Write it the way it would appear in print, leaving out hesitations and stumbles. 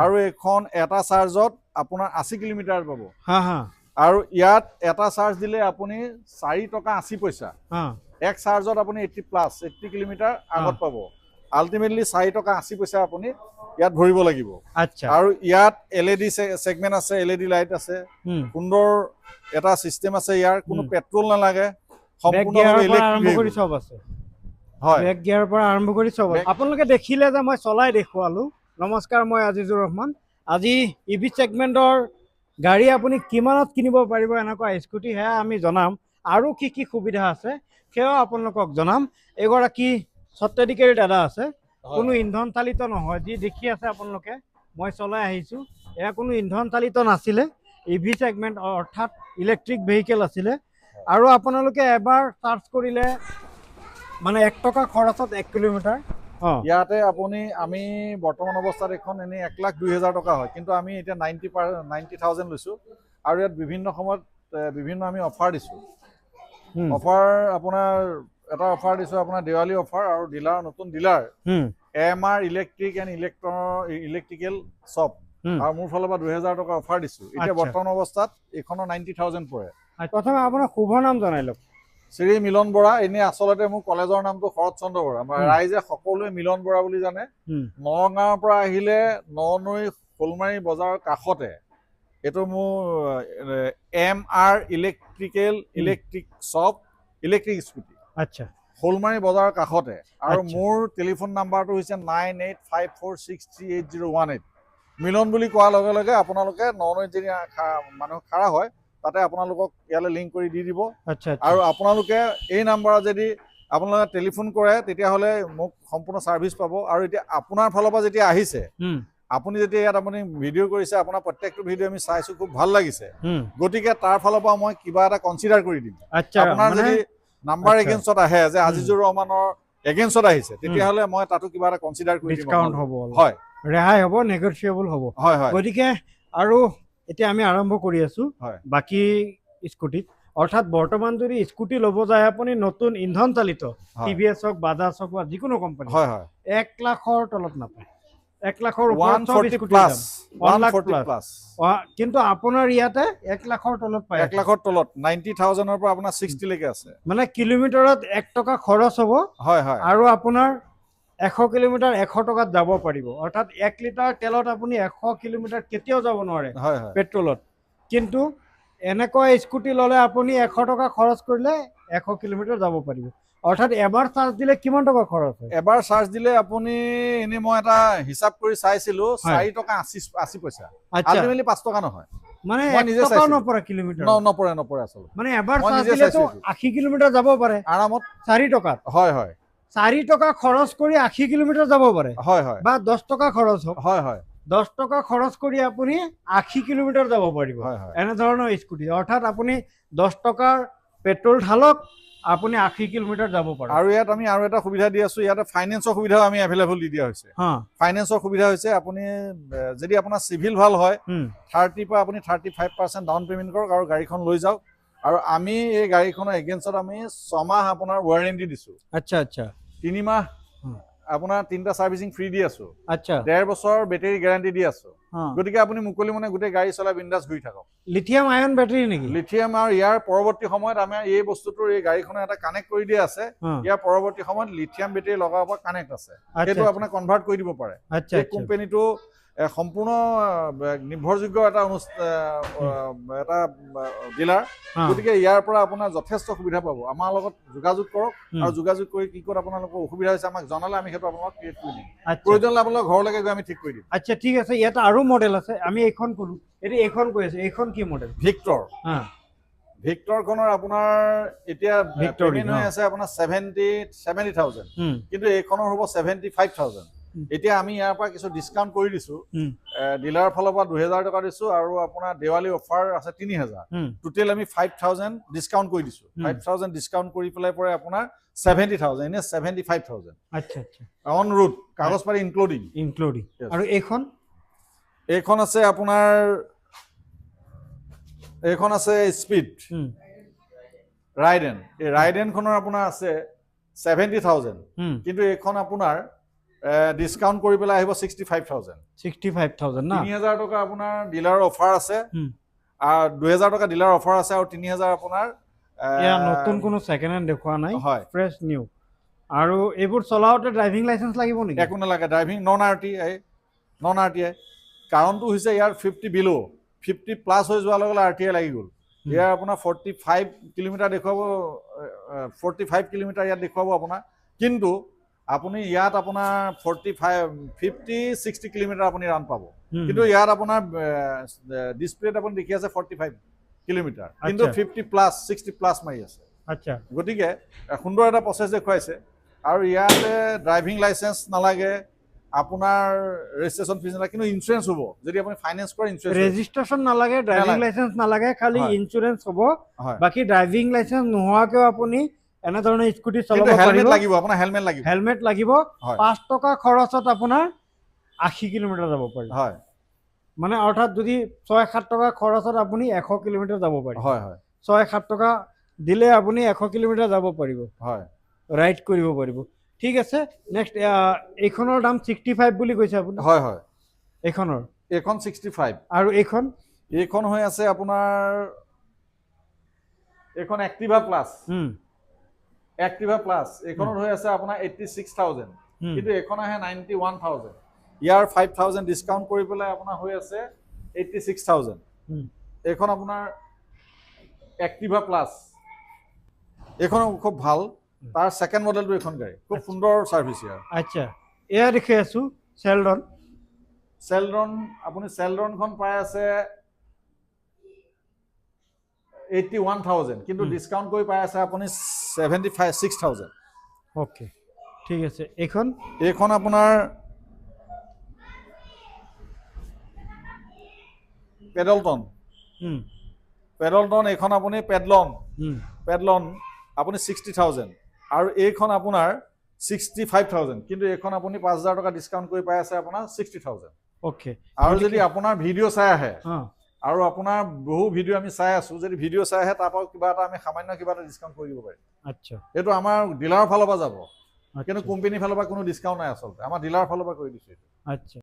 আৰু এখন এটা চাৰ্জত আপোনাৰ 80 কিলোমিটাৰ পাব হা হা আৰু ইয়াত এটা চাৰ্জ দিলে আপুনি 4 টকা 80 পইচা হা এক চাৰ্জত আপুনি 80 কিলোমিটাৰ আগত পাব আল্টিমেটলি 4 টকা 80 পইচা আপুনি ইয়াত ভৰিব লাগিব আচ্ছা আৰু ইয়াত এলইডি সেগমেন্ট আছে এলইডি লাইট আছে সুন্দৰ এটা সিস্টেম আছে ইয়াৰ কোনো পেট্ৰল নালাগে সম্পূৰ্ণভাৱে ইলেক্ট্ৰিক সব আছে হয় বেক গিয়াৰৰ পৰা আৰম্ভ কৰি সব আপোনালোকে দেখিলে যে মই চলাই দেখুৱালো নমস্কাৰ মই আজিজুৰ ৰহমান আজি ইভি সেগমেন্টৰ গাড়ী আপুনি কিমানত কিনিব পাৰিব এনেকুৱা স্কুটি হে আমি জনাম আৰু কি সুবিধা আছে সেয়া আপোনালোকক জনাম এগৰাকী সত্ত্বাধিকাৰী দাদা আছে কোনো ইন্ধন চালিত নহয় যি দেখি আছে আপোনালোকে মই চলাই আহিছো এয়া কোনো ইন্ধন চালিত নাছিলে ইভি সেগমেন্ট অৰ্থাৎ ইলেক্ট্ৰিক ভেহিকেল আছিলে আৰু আপোনালোকে এবাৰ চাৰ্জ কৰিলে মানে 1 টকা খৰচত 1 কিলোমিটাৰ ইয়াতে আপুনি আমি বৰ্তমান অৱস্থাত এখন এনে 1,02,000 টকা হয় কিন্তু আমি এতিয়া 90,000 লৈছো আৰু ইয়াত বিভিন্ন সময়ত বিভিন্ন আমি অফাৰ দিছো অফাৰ আপোনাৰ এটা অফাৰ দিছো আপোনাৰ দেৱালী অফাৰ আৰু ডিলাৰ নতুন dealer MR electric and electrical shop আৰু মোৰ ফালৰ পৰা 2,000 টকা অফাৰ দিছো এতিয়া বৰ্তমান অৱস্থাত এখনৰ 90,000 পৰে প্ৰথমে আপোনাৰ শুভ নাম জনাই লওক শ্ৰী মিলন বৰা এনে আচলতে মোৰ কলেজৰ নামটো শৰৎ চন্দ্ৰ বৰা ৰাইজে সকলোৱে মিলন বৰা বুলি জানে নগাঁৱৰ পৰা আহিলে ননৈ শোলমাৰী বজাৰৰ কাষতে এইটো মোৰ এমআৰ ইলেক্ট্ৰিক শ্বপ ইলেক্ট্ৰিক স্কুটি আচ্ছা শোলমাৰী বজাৰৰ কাষতে আৰু মোৰ টেলিফোন নাম্বাৰটো হৈছে 9854638018 মিলন বুলি কোৱাৰ লগে লগে আপোনালোকে ননৈত যদি মানুহ খাৰা হয় তাতে আপোনালোকক ইয়ালে লিংক কৰি দি দিব আৰু আপোনালোকে এই নাম্বাৰত যদি আপোনালোকে টেলিফোন কৰে তেতিয়াহ'লে মোক সম্পূৰ্ণ সাৰ্ভিস পাব আৰু এতিয়া আপোনাৰ ফালৰ পৰা যেতিয়া আহিছে আপুনি যেতিয়া ইয়াত আপুনি ভিডিঅ' কৰিছে আপোনাৰ প্ৰত্যেকটো ভিডিঅ' আমি চাইছো খুব ভাল লাগিছে গতিকে তাৰ ফালৰ পৰা মই কিবা এটা কনসিডাৰ কৰি দিম আপোনাৰ যদি নাম্বাৰ এগেইনষ্টত আহে যে আজিজুৰ ৰহমানৰ এগেইনষ্টত আহিছে তেতিয়াহ'লে মই তাতো কিবা এটা কনসিডাৰ কৰি দিম ডিসকাউন্ট হ'ব হয় ৰেহাই হ'ব নেগোচিয়েবল হ'ব হয় হয় গতিকে আৰু এতিয়া আমি আৰম্ভ কৰি আছো বাকি স্কুটিত অৰ্থাৎ বৰ্তমান যদি স্কুটি ল'ব যায় আপুনি নতুন ইন্ধন চালিত টিভিএছ হওক বাজাজ হওক বা যিকোনো কোম্পানী 1 লাখৰ তলত নাপায় 1 লাখৰ ওপৰত 140 প্লাস 140 প্লাস কিন্তু আপোনাৰ ইয়াতে 1 লাখৰ তলত পায় 1 লাখৰ তলত 90,000 ৰ পৰা আপোনাৰ 60 লৈকে আছে মানে কিলোমিটাৰত 1 টকা খৰচ হ'ব হয় হয় আৰু আপোনাৰ 100 কিলোমিটাৰ 100 টকাত যাব পাৰিব অৰ্থাৎ 1 লিটাৰ তেলত আপুনি 100 কিলোমিটাৰ কেতিয়াও যাব নোৱাৰে পেট্ৰলত কিন্তু এনেকুৱা স্কুটি ল'লে আপুনি 100 টকা খৰচ কৰিলে 100 কিলোমিটাৰ যাব পাৰিব অৰ্থাৎ এবাৰ চাৰ্জ দিলে কিমান টকা খৰচ হয় এবাৰ চাৰ্জ দিলে আপুনি এনে মই এটা হিসাব কৰি চাইছিলো 4 টকা 80 পইচা আল্টিমেটলি 5 টকা নহয় মানে 1 টকা নপৰে কিলোমিটাৰ নপৰে আচলতে মানে এবাৰ চাৰ্জ দিলে তো 80 কিলোমিটাৰ যাব পাৰে আৰামত 4 টকাত হয় হয় 4 টকা খৰচ কৰি 80 কিলোমিটাৰ যাব পাৰে হয় হয় বা 10 টকা খৰচ হওক হয় হয় 10 টকা খৰচ কৰি আপুনি 80 কিলোমিটাৰ যাব পাৰিব এনে ধৰণৰ স্কুটি অৰ্থাৎ আপুনি 10 টকাৰ পেট্ৰল ঢালক আপুনি 80 কিলোমিটাৰ যাব পাৰে আৰু ইয়াত আমি আৰু এটা সুবিধা দি আছো ইয়াতে ফাইনেন্সৰ সুবিধাও আমি अवेलेबल দি দিয়া হৈছে ফাইনেন্সৰ সুবিধা হৈছে আপুনি যদি আপোনাৰ সিভিল ভাল হয় 30 পৰা আপুনি 35% ডাউন পেমেন্ট কৰক আৰু গাড়ীখন লৈ যাওক আৰু আমি এই গাড়ীখনৰ এগেইনষ্টত আমি 6 মাহ আপোনাৰ ওয়াৰেন্টি দিছো আচ্ছা আচ্ছা 3 মাহ আপোনাৰ 3টা সাৰ্ভিসিং ফ্ৰী দি আছো আচ্ছা 1.5 বছৰ বেটাৰী গ্যাৰান্টি দি আছো গতিকে আপুনি মুকলি মনে গোটে গাড়ী চলাই বিন্দাস ঘূৰি থাকক লিথিয়াম আয়ন বেটাৰী নেকি লিথিয়াম আৰু ইয়াৰ পৰৱৰ্তী সময়ত আমি এই বস্তুটোৰ এই গাড়ীখনে এটা কানেক্ট কৰি দিয়া আছে ইয়াৰ পৰৱৰ্তী সময়ত লিথিয়াম বেটাৰী লগাব কানেক্ট আছে সেইটো আপুনি কনভাৰ্ট কৰি দিব পাৰে এই কোম্পানীটো সম্পূৰ্ণ নিৰ্ভৰযোগ্য এটা ডিলাৰ গতিকে ইয়াৰ পৰা আপোনাৰ যথেষ্ট সুবিধা পাব আমাৰ লগত যোগাযোগ কৰক আৰু যোগাযোগ কৰি কি ক'ত আপোনালোকৰ অসুবিধা হৈছে আমাক জনালে আমি সেইটো আপোনালোকক ক্লিয়াৰ কৰি দিম প্ৰয়োজন হ'লে আপোনালোকৰ ঘৰলৈকে গৈ আমি ঠিক কৰি দিম আচ্ছা ঠিক আছে ইয়াত আৰু মডেল আছে আমি এইখন কলো এটি এইখন কৈ আছে এইখন কি মডেল ভিক্টৰখনৰ আপোনাৰ এতিয়া পেমেন্ট হৈ আছে আপোনাৰ 70,000 কিন্তু এইখনৰ হ'ব 75,000 এতিয়া আমি ইয়াৰ পৰা কিছু ডিসকাউন্ট কৰি দিছো ডিলাৰ ফালৰ পৰা 2,000 টকা দিছো আৰু আপোনাৰ দেৱালী অফাৰ আছে 3,000 টোটাল আমি 5,000 ডিসকাউন্ট কৰি দিছো 5,000 ডিসকাউন্ট কৰি পেলাই পৰে আপোনাৰ 70,000 এনে 75,000 আচ্ছা আচ্ছা অন ৰোড কাগজ পাতি ইনক্লুডিং আৰু এইখন আছে আপোনাৰ এইখন আছে স্পিড ৰাইডেন এই ৰাইডেনখনৰ আপোনাৰ আছে 70,000 কিন্তু এইখন আপোনাৰ ডিছকাউণ্ট কৰি পেলাই আহিব 65,000 65,000 না 3,000 টকা আপোনাৰ ডিলাৰৰ অফাৰ আছে আৰু 2,000 টকা ডিলাৰ অফাৰ আছে আৰু 3,000 আপোনাৰ এয়া নতুন কোনো সেকেন্ড হ্যান্ড দেখুৱা নাই হয় ফ্ৰেছ নিউ আৰু এইবোৰ চলাওতে ড্ৰাইভিং লাইসেন্স লাগিব নেকি একো নালাগে ড্ৰাইভিং নন আৰটিআই কাৰণটো হৈছে ইয়াৰ 50 বিলো 50 প্লাছ হৈ যোৱাৰ লগে লগে আৰটিআই লাগি গ'ল ইয়াৰ আপোনাৰ 45 কিলোমিটাৰ দেখুৱাব 45 কিলোমিটাৰ ইয়াত দেখুৱাব আপোনাৰ কিন্তু আপুনি ইয়াত আপোনাৰ 50-60 কিলোমিটাৰ আপুনি ৰান পাব কিন্তু ইয়াত আপোনাৰ ডিসপ্লেত আপুনি দেখি আছে 45 কিলোমিটাৰ কিন্তু 50 প্লাছ 60 প্লাছ মাৰি আছে আচ্ছা গতিকে সুন্দৰ এটা প্ৰচেছ দেখুৱাইছে আৰু ইয়াতে ড্ৰাইভিং লাইসেন্স নালাগে আপোনাৰ ৰেজিষ্ট্ৰেচন ফিজ নালাগে কিন্তু ইনসুৰেঞ্চ হ'ব যদি আপুনি ফাইনেন্স কৰে ইনসুৰেঞ্চ ৰেজিষ্ট্ৰেচন নালাগে ড্ৰাইভিং লাইসেন্স নালাগে খালি ইনসুৰেঞ্চ হ'ব বাকি ড্ৰাইভিং লাইসেন্স নোহোৱাকৈ আপুনি এনে ধৰণৰ স্কুটি চলাব পাৰিব হেলমেট লাগিব আপোনাৰ হেলমেট লাগিব 5 টকা খৰচত আপোনাৰ 80 কিলোমিটাৰ যাব পাৰিব হয় মানে অৰ্থাৎ যদি 6-7 টকা খৰচত আপুনি 100 কিলোমিটাৰ যাব পাৰিব হয় হয় 6-7 টকা দিলে আপুনি 100 কিলোমিটাৰ যাব পাৰিব হয় ৰাইড কৰিব পাৰিব ঠিক আছে নেক্সট এইখনৰ দাম 65 বুলি কৈছে আপুনি হয় হয় এইখন 65 আৰু এইখন হৈ আছে আপোনাৰ এইখন এক্টিভা প্লাছ এইখনত হৈ আছে আপোনাৰ 86,000 কিন্তু এইখন আহে 91,000 ইয়াৰ 5,000 ডিসকাউন্ট কৰি পেলাই আপোনাৰ হৈ আছে 86,000 এইখন আপোনাৰ এক্টিভা প্লাছ এইখন খুব ভাল তাৰ সেকেন্ড মডেলটো এখন গাড়ী খুব সুন্দৰ সাৰ্ভিস ইয়াৰ আচ্ছা এয়া দেখি আছো সেলডন আপুনি সেলডনখন পাই আছে 81,000 কিন্তু ডিসকাউন্ট কৰি পাই আছে আপুনি 6,000 ওকে ঠিক আছে এইখন আপোনাৰ পেডলটন এইখন আপুনি পেডলন আপুনি 60,000 আৰু এইখন আপোনাৰ 65,000 কিন্তু এইখন আপুনি 5,000 টকা ডিসকাউন্ট কৰি পাই আছে আপোনাৰ 60,000 ওকে আৰু যদি আপোনাৰ ভিডিঅ' চাই আহে আৰু আপোনাৰ বহু ভিডিঅ' আমি চাই আছো যদি ভিডিঅ' চাই আহে তাৰ পৰা কিবা এটা আমি সামান্য কিবা এটা ডিসকাউন্ট কৰি দিব পাৰিম আচ্ছা এইটো আমাৰ ডিলাৰৰ ফালৰ পৰা যাব কিন্তু কোম্পানীৰ ফালৰ পৰা কোনো ডিসকাউন্ট নাই আচলতে আমাৰ ডিলাৰৰ ফালৰ পৰা কৰি দিছে আচ্ছা